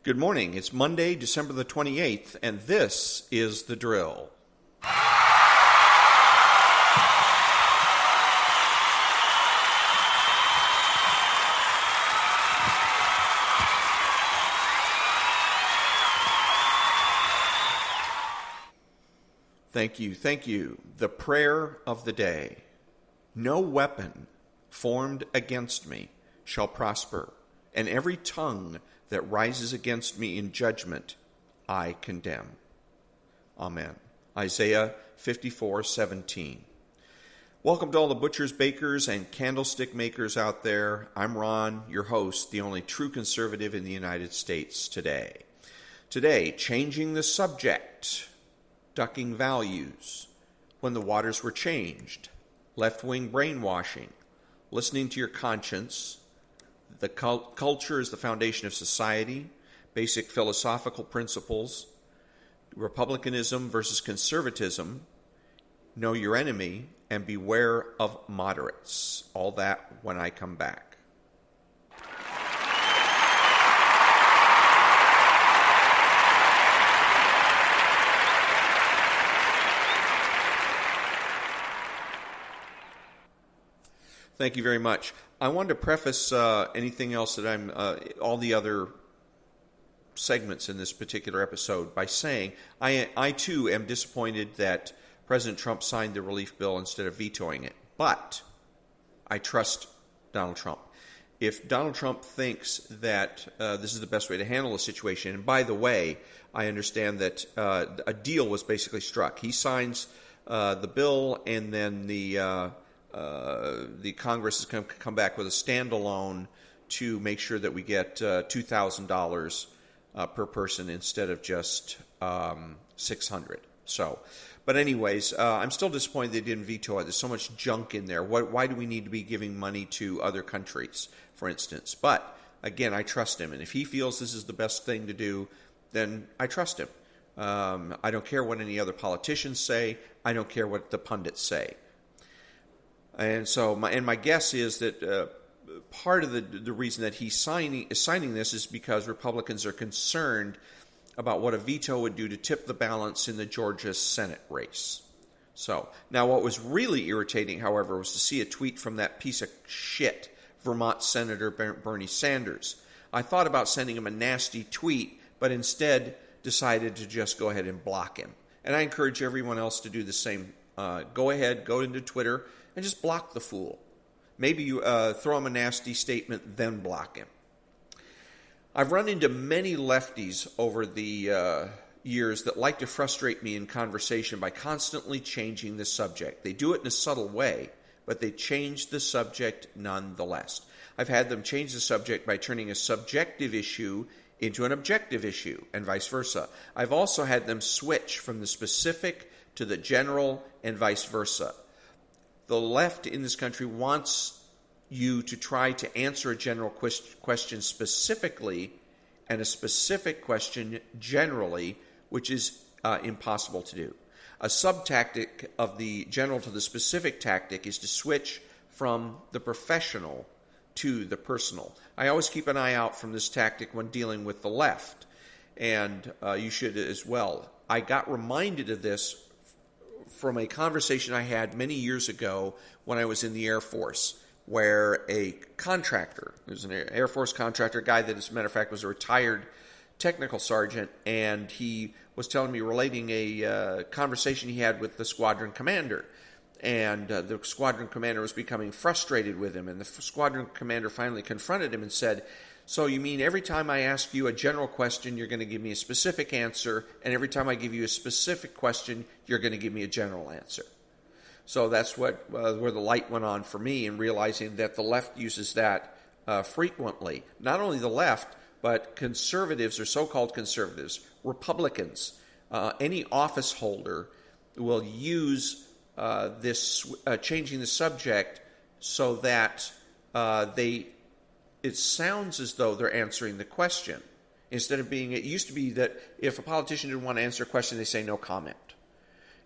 Good morning. It's Monday, December the 28th, and this is The Drill. Thank you. The prayer of the day. No weapon formed against me shall prosper, and every tongue that rises against me in judgment I condemn. Amen. Isaiah 54:17. Welcome to all the butchers, bakers, and candlestick makers out there. I'm Ron, your host, the only true conservative in the United States today. Today, changing the subject. Ducking values, when the waters were changed, left-wing brainwashing, listening to your conscience, the culture is the foundation of society, basic philosophical principles, republicanism versus conservatism, know your enemy, and beware of moderates. All that when I come back. Thank you very much. I wanted to preface anything else that all the other segments in this particular episode by saying I too am disappointed that President Trump signed the relief bill instead of vetoing it. But I trust Donald Trump. If Donald Trump thinks that this is the best way to handle the situation, and by the way, I understand that a deal was basically struck. He signs the bill, and then the Congress is going to come back with a standalone to make sure that we get $2,000 per person instead of just $600. So, but anyways, I'm still disappointed they didn't veto it. There's so much junk in there. Why do we need to be giving money to other countries, for instance? But again, I trust him, and if he feels this is the best thing to do, then I trust him. I don't care what any other politicians say. I don't care what the pundits say. And so, my guess is that part of the reason that he's signing this is because Republicans are concerned about what a veto would do to tip the balance in the Georgia Senate race. So, now what was really irritating, however, was to see a tweet from that piece of shit, Vermont Senator Bernie Sanders. I thought about sending him a nasty tweet, but instead decided to just go ahead and block him. And I encourage everyone else to do the same. Go ahead, go into Twitter, and just block the fool. Maybe you throw him a nasty statement, then block him. I've run into many lefties over the years that like to frustrate me in conversation by constantly changing the subject. They do it in a subtle way, but they change the subject nonetheless. I've had them change the subject by turning a subjective issue into an objective issue, and vice versa. I've also had them switch from the specific to the general, and vice versa. The left in this country wants you to try to answer a general question specifically and a specific question generally, which is impossible to do. A sub-tactic of the general to the specific tactic is to switch from the professional to the personal. I always keep an eye out from this tactic when dealing with the left, and you should as well. I got reminded of this from a conversation I had many years ago when I was in the Air Force, where a contractor, there's an Air Force contractor, guy that, as a matter of fact, was a retired technical sergeant, and he was telling me, relating a conversation he had with the squadron commander. And the squadron commander was becoming frustrated with him, and the squadron commander finally confronted him and said, "So you mean every time I ask you a general question, you're going to give me a specific answer, and every time I give you a specific question, you're going to give me a general answer?" So that's where the light went on for me in realizing that the left uses that frequently. Not only the left, but conservatives or so-called conservatives, Republicans, any office holder will use this changing the subject so that it sounds as though they're answering the question. Instead of being, it used to be that if a politician didn't want to answer a question, they say no comment.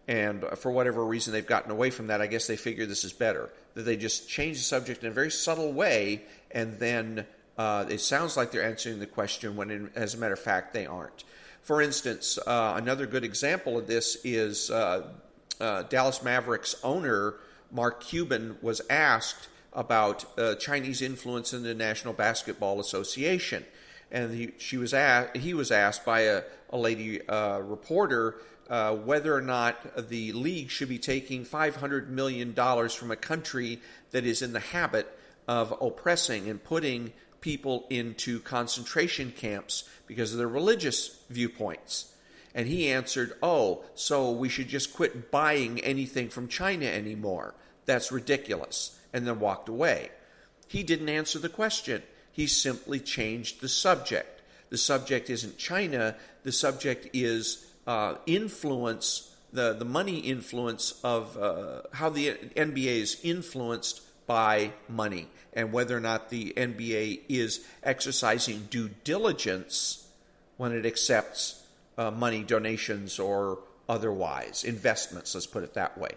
And for whatever reason, they've gotten away from that. I guess they figure this is better, that they just change the subject in a very subtle way and then It sounds like they're answering the question when, as a matter of fact, they aren't. For instance, another good example of this is Dallas Mavericks owner Mark Cuban was asked about Chinese influence in the National Basketball Association, and he was asked by a lady reporter whether or not the league should be taking $500 million from a country that is in the habit of oppressing and putting people into concentration camps because of their religious viewpoints. And he answered, "Oh, so we should just quit buying anything from China anymore. That's ridiculous," and then walked away. He didn't answer the question. He simply changed the subject. The subject isn't China. The subject is influence, the money influence of how the NBA is influenced by money, and whether or not the NBA is exercising due diligence when it accepts money donations or otherwise investments. Let's put it that way.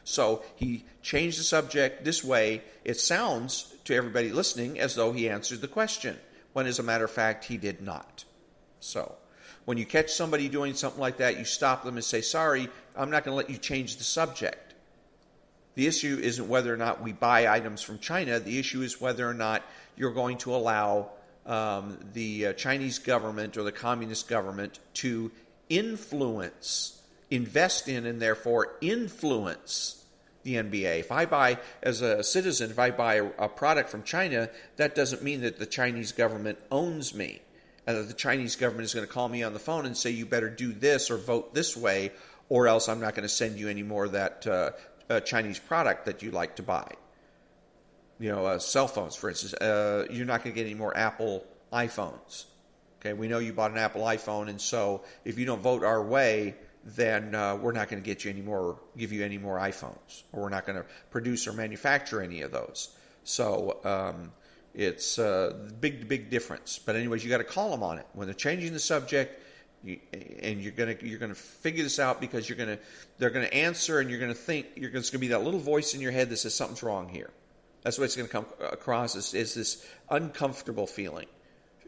So he changed the subject this way. It sounds to everybody listening as though he answered the question, when as a matter of fact he did not. So when you catch somebody doing something like that, you stop them and say, "Sorry, I'm not going to let you change the subject." The issue isn't whether or not we buy items from China. The issue is whether or not you're going to allow the Chinese government or the communist government to invest in, and therefore influence the NBA. If I buy, as a citizen, if I buy a product from China, that doesn't mean that the Chinese government owns me, and that the Chinese government is going to call me on the phone and say, "You better do this or vote this way, or else I'm not going to send you any more of that Chinese product that you like to buy." Cell phones, for instance. You're not going to get any more Apple iPhones. Okay, we know you bought an Apple iPhone, and so if you don't vote our way, then we're not going to give you any more iPhones, or we're not going to produce or manufacture any of those. So it's a big difference. But anyways, you got to call them on it when they're changing the subject. And you're gonna figure this out, because they're gonna answer, and you're gonna think it's gonna be that little voice in your head that says something's wrong here. That's what it's gonna come across is this uncomfortable feeling,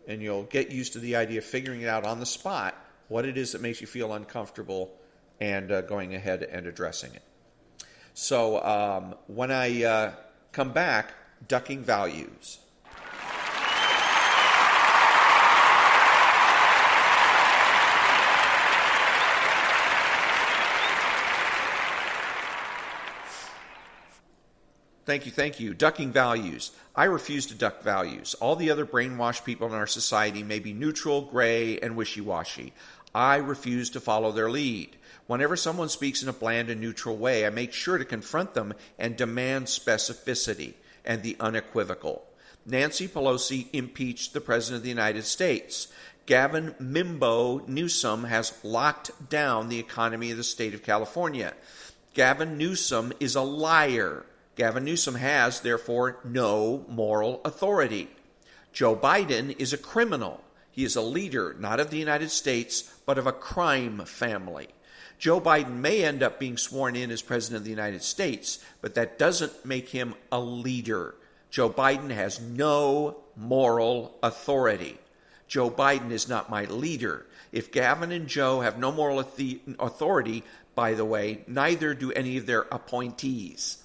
and you'll get used to the idea of figuring it out on the spot what it is that makes you feel uncomfortable, and going ahead and addressing it. So when I come back, ducking values. Thank you. Ducking values. I refuse to duck values. All the other brainwashed people in our society may be neutral, gray, and wishy-washy. I refuse to follow their lead. Whenever someone speaks in a bland and neutral way, I make sure to confront them and demand specificity and the unequivocal. Nancy Pelosi impeached the President of the United States. Gavin Mimbo Newsom has locked down the economy of the state of California. Gavin Newsom is a liar. Gavin Newsom has, therefore, no moral authority. Joe Biden is a criminal. He is a leader, not of the United States, but of a crime family. Joe Biden may end up being sworn in as President of the United States, but that doesn't make him a leader. Joe Biden has no moral authority. Joe Biden is not my leader. If Gavin and Joe have no moral authority, by the way, neither do any of their appointees.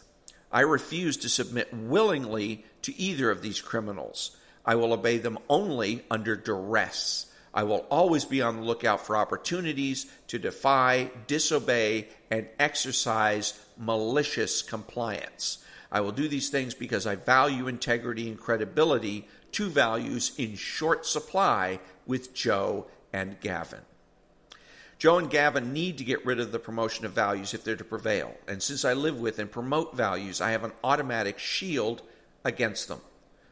I refuse to submit willingly to either of these criminals. I will obey them only under duress. I will always be on the lookout for opportunities to defy, disobey, and exercise malicious compliance. I will do these things because I value integrity and credibility, two values in short supply with Joe and Gavin. Joe and Gavin need to get rid of the promotion of values if they're to prevail. And since I live with and promote values, I have an automatic shield against them.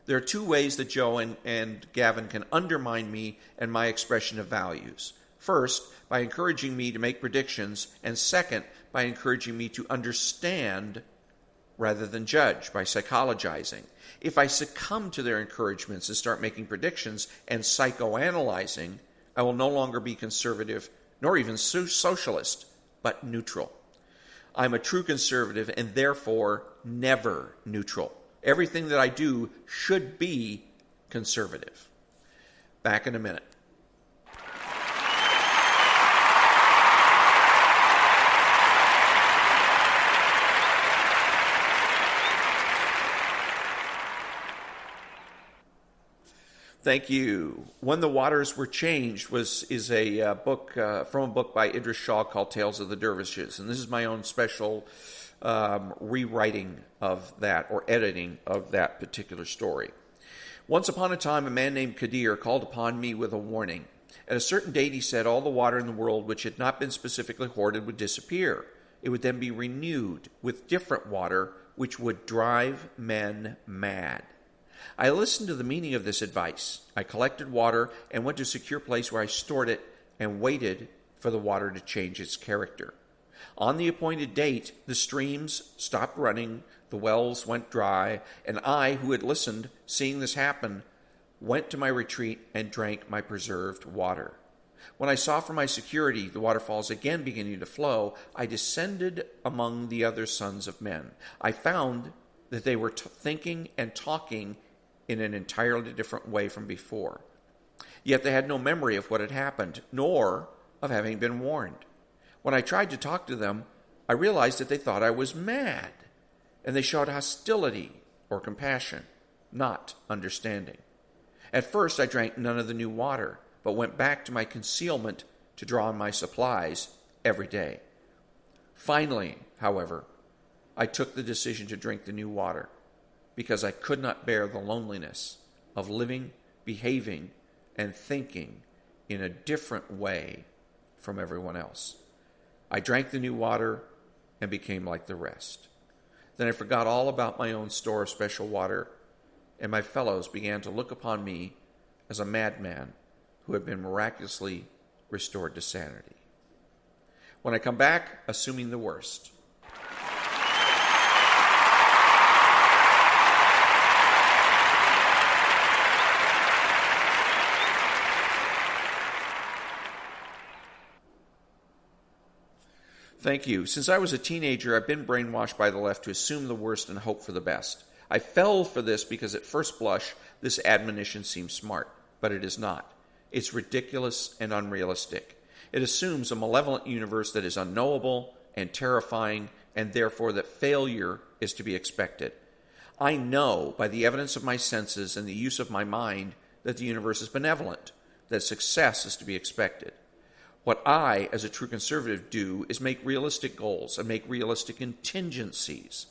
There are two ways that Joe and Gavin can undermine me and my expression of values. First, by encouraging me to make predictions, and second, by encouraging me to understand rather than judge, by psychologizing. If I succumb to their encouragements and start making predictions and psychoanalyzing, I will no longer be conservative nor even socialist, but neutral. I'm a true conservative and therefore never neutral. Everything that I do should be conservative. Back in a minute. Thank you. When the Waters Were Changed is a book from a book by Idris Shah called Tales of the Dervishes, and this is my own special rewriting of that, or editing of that particular story. Once upon a time, a man named Kadir called upon me with a warning. At a certain date, he said, all the water in the world which had not been specifically hoarded would disappear. It would then be renewed with different water, which would drive men mad. I listened to the meaning of this advice. I collected water and went to a secure place where I stored it and waited for the water to change its character. On the appointed date, the streams stopped running, the wells went dry, and I, who had listened, seeing this happen, went to my retreat and drank my preserved water. When I saw from my security the waterfalls again beginning to flow, I descended among the other sons of men. I found that they were thinking and talking in an entirely different way from before. Yet they had no memory of what had happened, nor of having been warned. When I tried to talk to them, I realized that they thought I was mad, and they showed hostility or compassion, not understanding. At first, I drank none of the new water, but went back to my concealment to draw on my supplies every day. Finally, however, I took the decision to drink the new water, because I could not bear the loneliness of living, behaving, and thinking in a different way from everyone else. I drank the new water and became like the rest. Then I forgot all about my own store of special water, and my fellows began to look upon me as a madman who had been miraculously restored to sanity. When I come back, assuming the worst, Thank you. Since I was a teenager, I've been brainwashed by the left to assume the worst and hope for the best. I fell for this because at first blush, this admonition seems smart, but it is not. It's ridiculous and unrealistic. It assumes a malevolent universe that is unknowable and terrifying, and therefore that failure is to be expected. I know by the evidence of my senses and the use of my mind that the universe is benevolent, that success is to be expected. What I, as a true conservative, do is make realistic goals and make realistic contingencies.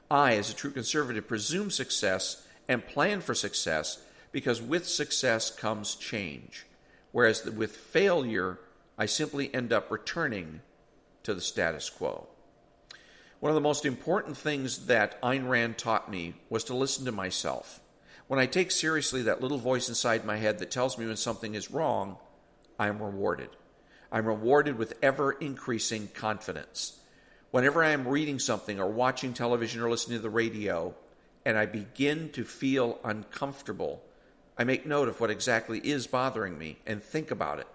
I, as a true conservative, presume success and plan for success because with success comes change, whereas with failure, I simply end up returning to the status quo. One of the most important things that Ayn Rand taught me was to listen to myself. When I take seriously that little voice inside my head that tells me when something is wrong, I am rewarded. I'm rewarded with ever-increasing confidence. Whenever I am reading something or watching television or listening to the radio, and I begin to feel uncomfortable, I make note of what exactly is bothering me and think about it.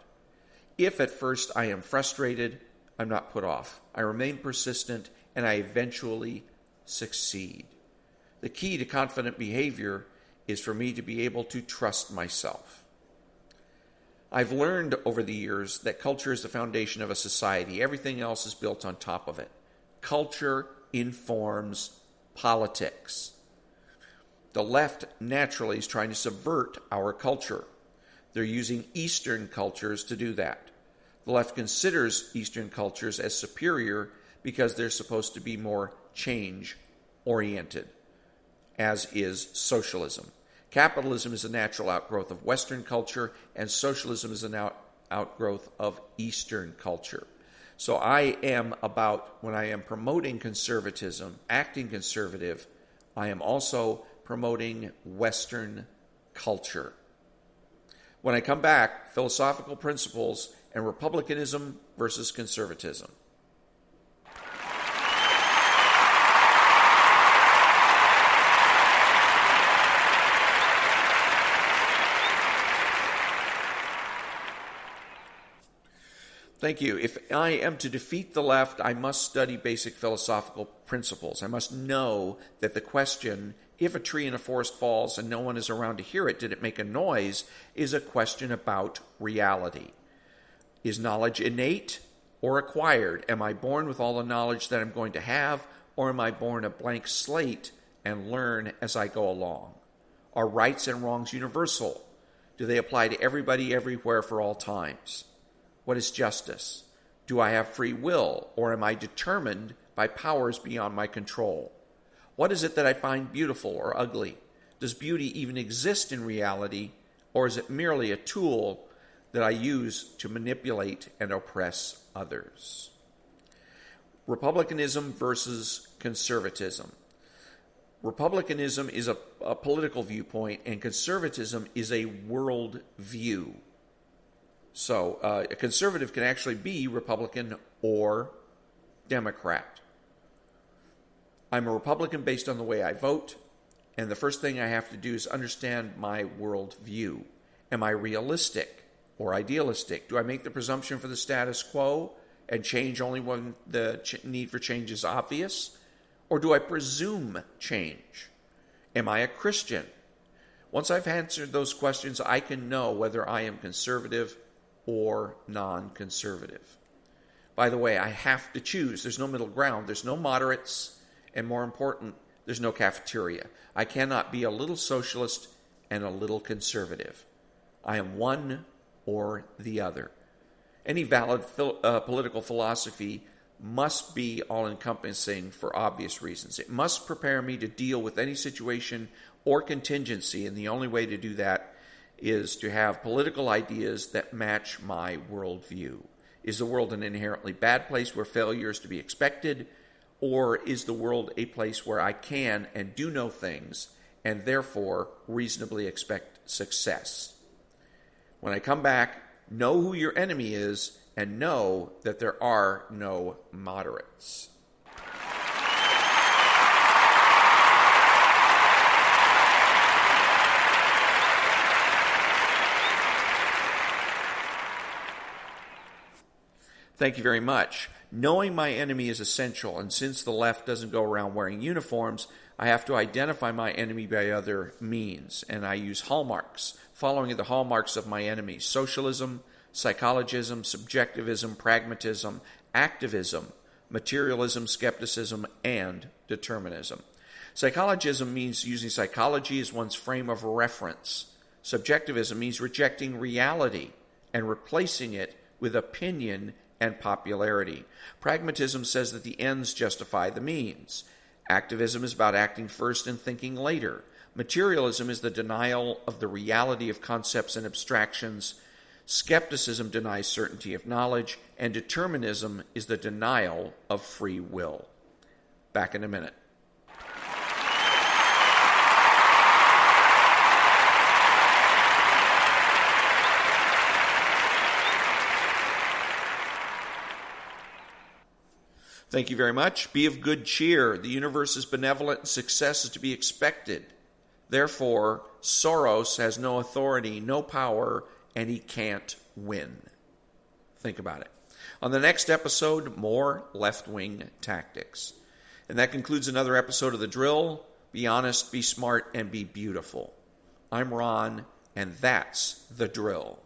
If at first I am frustrated, I'm not put off. I remain persistent, and I eventually succeed. The key to confident behavior is for me to be able to trust myself. I've learned over the years that culture is the foundation of a society. Everything else is built on top of it. Culture informs politics. The left naturally is trying to subvert our culture. They're using Eastern cultures to do that. The left considers Eastern cultures as superior because they're supposed to be more change-oriented, as is socialism. Capitalism is a natural outgrowth of Western culture, and socialism is an outgrowth of Eastern culture. So I am about, when I am promoting conservatism, acting conservative, I am also promoting Western culture. When I come back, philosophical principles and republicanism versus conservatism. Thank you. If I am to defeat the left, I must study basic philosophical principles. I must know that the question if a tree in a forest falls and no one is around to hear it, did it make a noise, is a question about reality. Is knowledge innate or acquired? Am I born with all the knowledge that I'm going to have, or am I born a blank slate and learn as I go along? Are rights and wrongs universal? Do they apply to everybody everywhere for all times? What is justice? Do I have free will, or am I determined by powers beyond my control? What is it that I find beautiful or ugly? Does beauty even exist in reality, or is it merely a tool that I use to manipulate and oppress others? Republicanism versus conservatism. Republicanism is a political viewpoint, and conservatism is a world view. So a conservative can actually be Republican or Democrat. I'm a Republican based on the way I vote, and the first thing I have to do is understand my world view. Am I realistic or idealistic? Do I make the presumption for the status quo and change only when the need for change is obvious? Or do I presume change? Am I a Christian? Once I've answered those questions, I can know whether I am conservative or non-conservative. By the way, I have to choose. There's no middle ground. There's no moderates. And more important, there's no cafeteria. I cannot be a little socialist and a little conservative. I am one or the other. Any valid political philosophy must be all-encompassing for obvious reasons. It must prepare me to deal with any situation or contingency, and the only way to do that is to have political ideas that match my worldview. Is the world an inherently bad place where failure is to be expected, or is the world a place where I can and do know things and therefore reasonably expect success? When I come back, know who your enemy is and know that there are no moderates. Thank you very much. Knowing my enemy is essential, and since the left doesn't go around wearing uniforms, I have to identify my enemy by other means, and I use hallmarks, following the hallmarks of my enemies: socialism, psychologism, subjectivism, pragmatism, activism, materialism, skepticism, and determinism. Psychologism means using psychology as one's frame of reference. Subjectivism means rejecting reality and replacing it with opinion and popularity. Pragmatism says that the ends justify the means. Activism is about acting first and thinking later. Materialism is the denial of the reality of concepts and abstractions. Skepticism denies certainty of knowledge, and determinism is the denial of free will. Back in a minute. Thank you very much. Be of good cheer. The universe is benevolent and success is to be expected. Therefore, Soros has no authority, no power, and he can't win. Think about it. On the next episode, more left-wing tactics. And that concludes another episode of The Drill. Be honest, be smart, and be beautiful. I'm Ron, and that's The Drill.